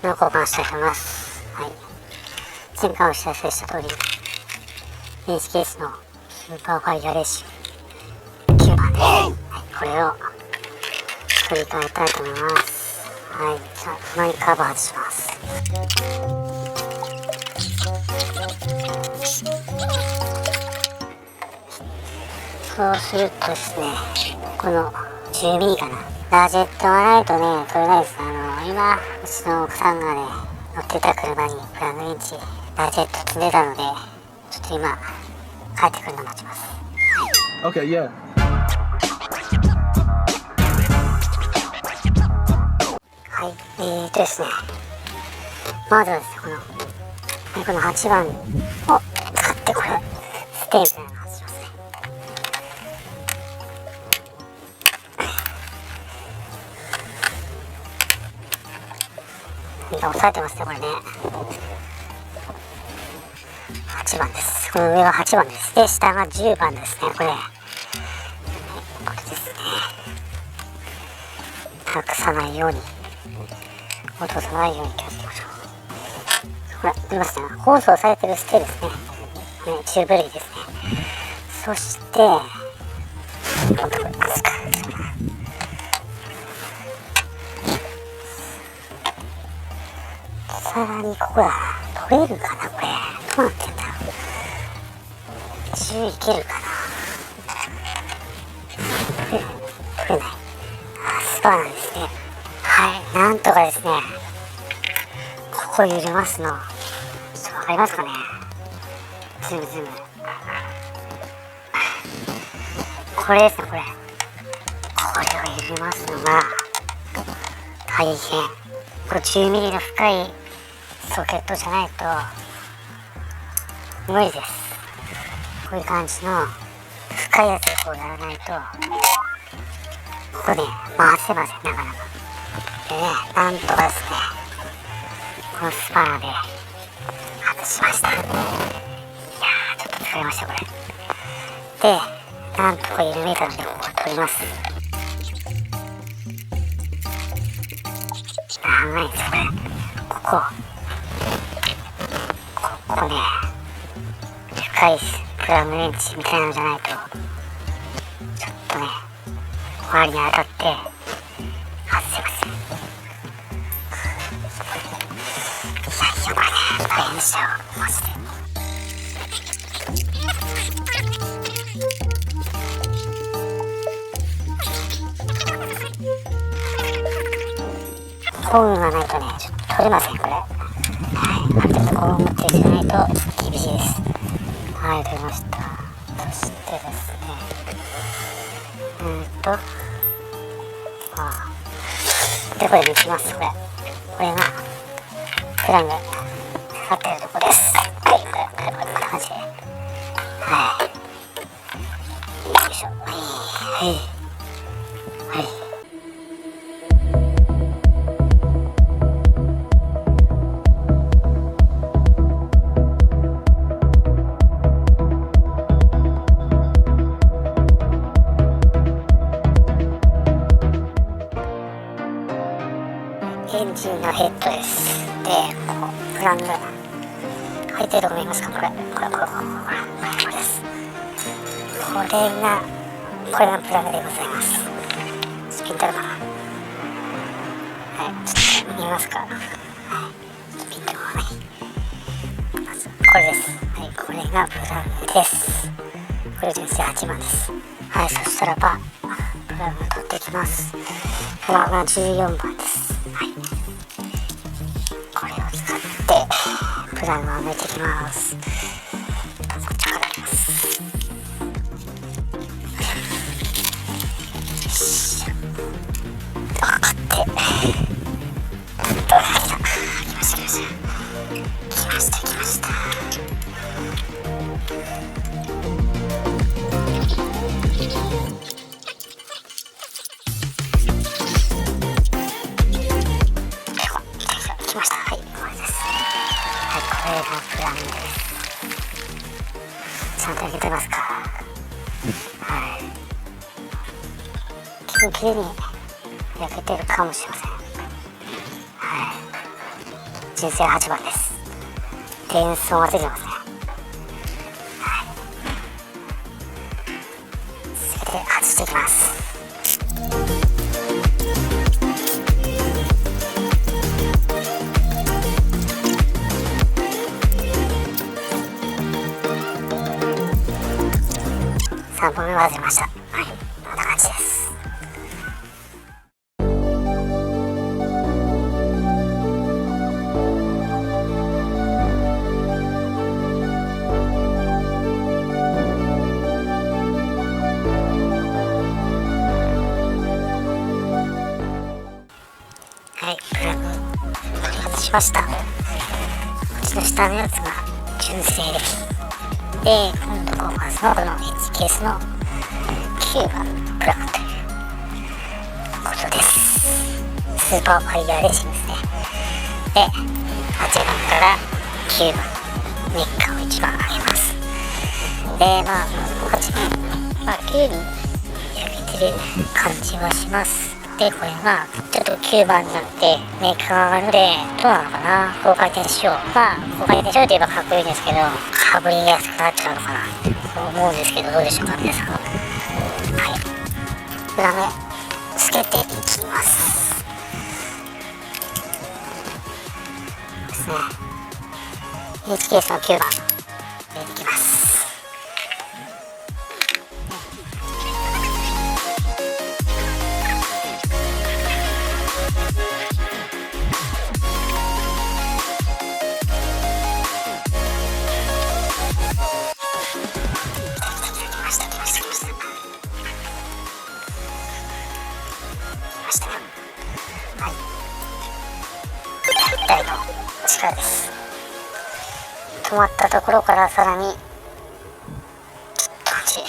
の交換したいと思います。はい。前回お知らせした通り、NHKS のスーパーファイヤーレーシ9番です。はい、これを取り替えたいと思います。はい。じゃあ、前にカバー外します。そうするとですね、この10ミリかな。ラジェットがないとね、取れないです。今、うちの奥さんがね、乗ってた車にプラグインチ、ラジェット積んでたので、ちょっと今、帰ってくるの待ちます。Okay, yeah. はい、ですね、まずはですね、この8番を使ってこれ、ステージみたいなのを外しますね。押さえてますね、これね。8番です。この上が8番です。で、下が10番ですね、これ。これですね。託さないように、落とさないように気をつけましょう。ほら、見ましたね。ホースを押さえてるステですね。チューブ類ですね。そして、さらにここだ。取れるかなこれ。どうなってんだろう。10いけるかな。取れない。スパーなんですね。はい。なんとかですね。ここ揺れますの。ちょっとわかりますかね。ズーム。これですね、これ。これが揺れますのが大変。これ10ミリの深いソケットじゃないと無理です。こういう感じの深いやつでこうやらないと、ここね、回せません、なかなか。でね、なんとかですね、このスパナで外しました。いやー、ちょっと疲れました、これ。で、なんとか緩めたので、ここ取ります。長いです、これ。ここね、深いプラグインチみたいなのじゃないと、ちょっとね、周りに当たって外せません。いや、これね、大変でしたよ、マジで。工具がないとね、ちょっと取れません、これ。はい、ある程度こう持っていかないと厳しいです。はい、取れました。そしてですね、で、これ抜きます、これ。これが、プラグかかってるとこです。はい、こんな感じで。はい。よいしょ。はい。エンジンのヘッドです。で、ここ、プラグ入ってるとこ見えますか、これです。これがプラグでございます。スピンタルかな。はい、ちょっと見えますか。はい、スピンタルはね。まず、これです。はい、これがプラグです。これ純正8番です。はい、そしたらば、プラグ取ってきます。プラグが14番です。これを使ってプラグを抜いていきます。こっちからいきます。よし、かかって、来ました。はい、これです。はい、これがプラグです。ちゃんと焼けてますか。はい。きれいに焼けてるかもしれません。はい。純正8番です。転送がついてますね。すべて外していきます。3本目は外れました。はい、こんな感じです。はい、プラグ外しました。こっちの下のやつが純正で、今度コンパスのこの H ケースの9番プラグということです。スーパーファイヤーレーシングですね。で、8番から9番メッカを1番上げます。で、8番、9に焼けてる感じはします。で、これちょっと9番になってメーカーが上がるので、どうなのかな、高回転しよう。高回転しようと言えばかっこいいんですけど、かぶりやすくなっちゃうのかなと思うんですけど、どうでしょうか皆さん。はい、裏目つけていきます。ですね。H ケースの9番入れていきます。台の力です。止まったところからさらにちょっと感じ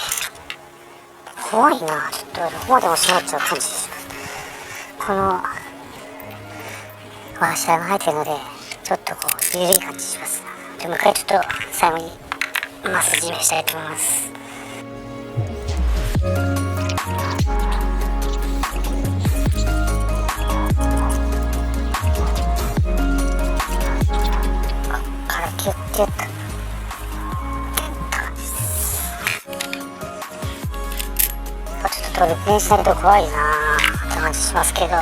怖いな。ちょっとどこまでも閉まっちゃう感じです。このワーシャーが入ってるのでちょっとこう緩い感じしますな。でもう一回ちょっと最後にマス締めしたいと思います。キュッキュッとちょっとルペンしないと怖いなーって感じしますけど、ど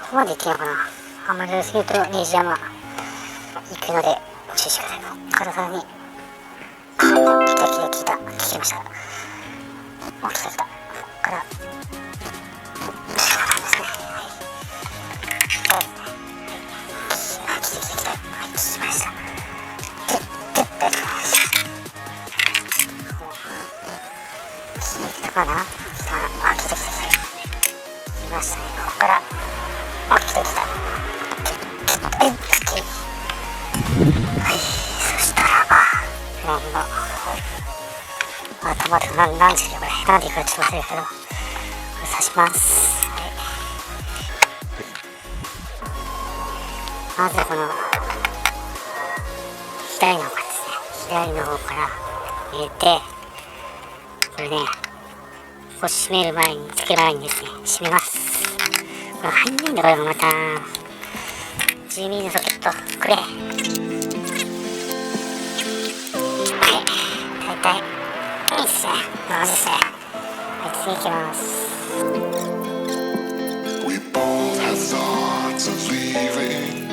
こまで行っていいのかな。あんまりやりすぎるとネジ山行くので注意してください。ここからさらに来ました。お、来たからかな。来ましたね。ここから来たはい、そしたらフランの頭となんですけど、これなんでいくかちょっと忘れるけど、これ刺します。まずこの左の方ですね。左の方から入れて、これね、こう閉める前に、つける前にですね、閉めます。これ入んないんだ、これもまた。10ミリのソケット、くれ。はい、大体、いいっすね。マジですね。はい、次いきます。We both have thoughts of leaving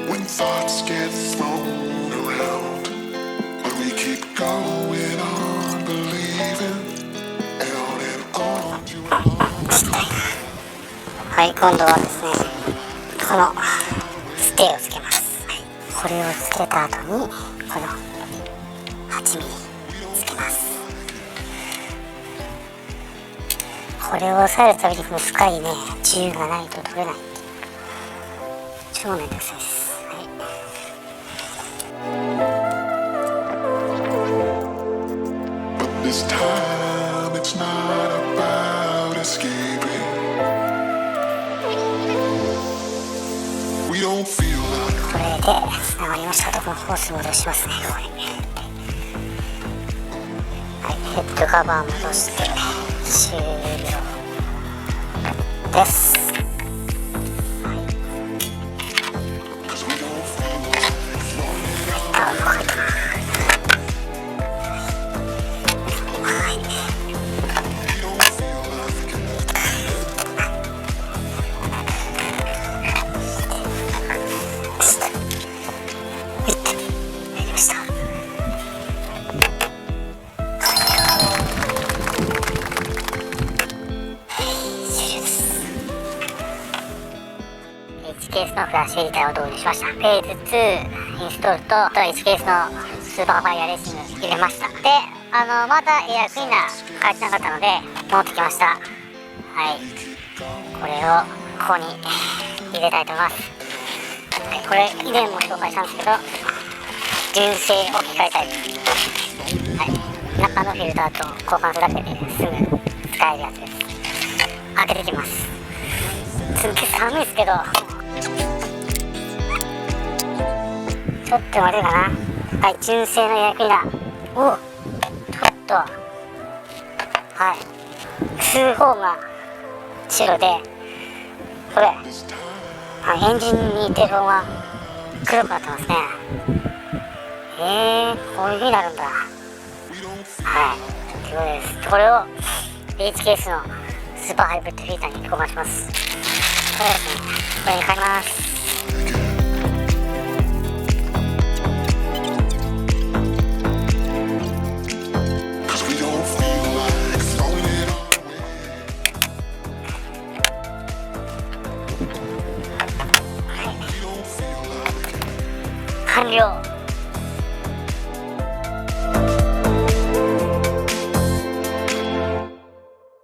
when thoughts get thrown around, but we keep going on believing on and on you are. はい、今度はですね、このステーをつけます。はい、これをつけた後にこの8ミリつけます。これを押さえるたびにこの深いね銃がないと取れないっていう超めんどくさいです。This time it's not about escaping. We don't feel like これで繋がりましたとこのホース戻しますね。これはい、ヘッドカバー戻して終了です。1ケースのフラッシュエディターを導入しました。フェーズ2インストールと、あとは1ケースのスーパーファイアレーシング入れました。で、まだエアクリーナー変えてなかったので、持ってきました。はい。これをここに入れたいと思います。はい、これ以前も紹介したんですけど、純正置き換えタイプ。はい。中のフィルターと交換するだけですぐ使えるやつです。開けていきます。すっげえ寒いですけど、ちょっと待てかな。はい、純正のエアクリーナー。お、ちょっと、はい、2方が白で、これ、エンジンにテープが黒くなってますね。こういう風になるんだ。はい、ということです。これを H ケースのスーパーハイブリッドフィルターに交換します。これですね、これに変えます。完了。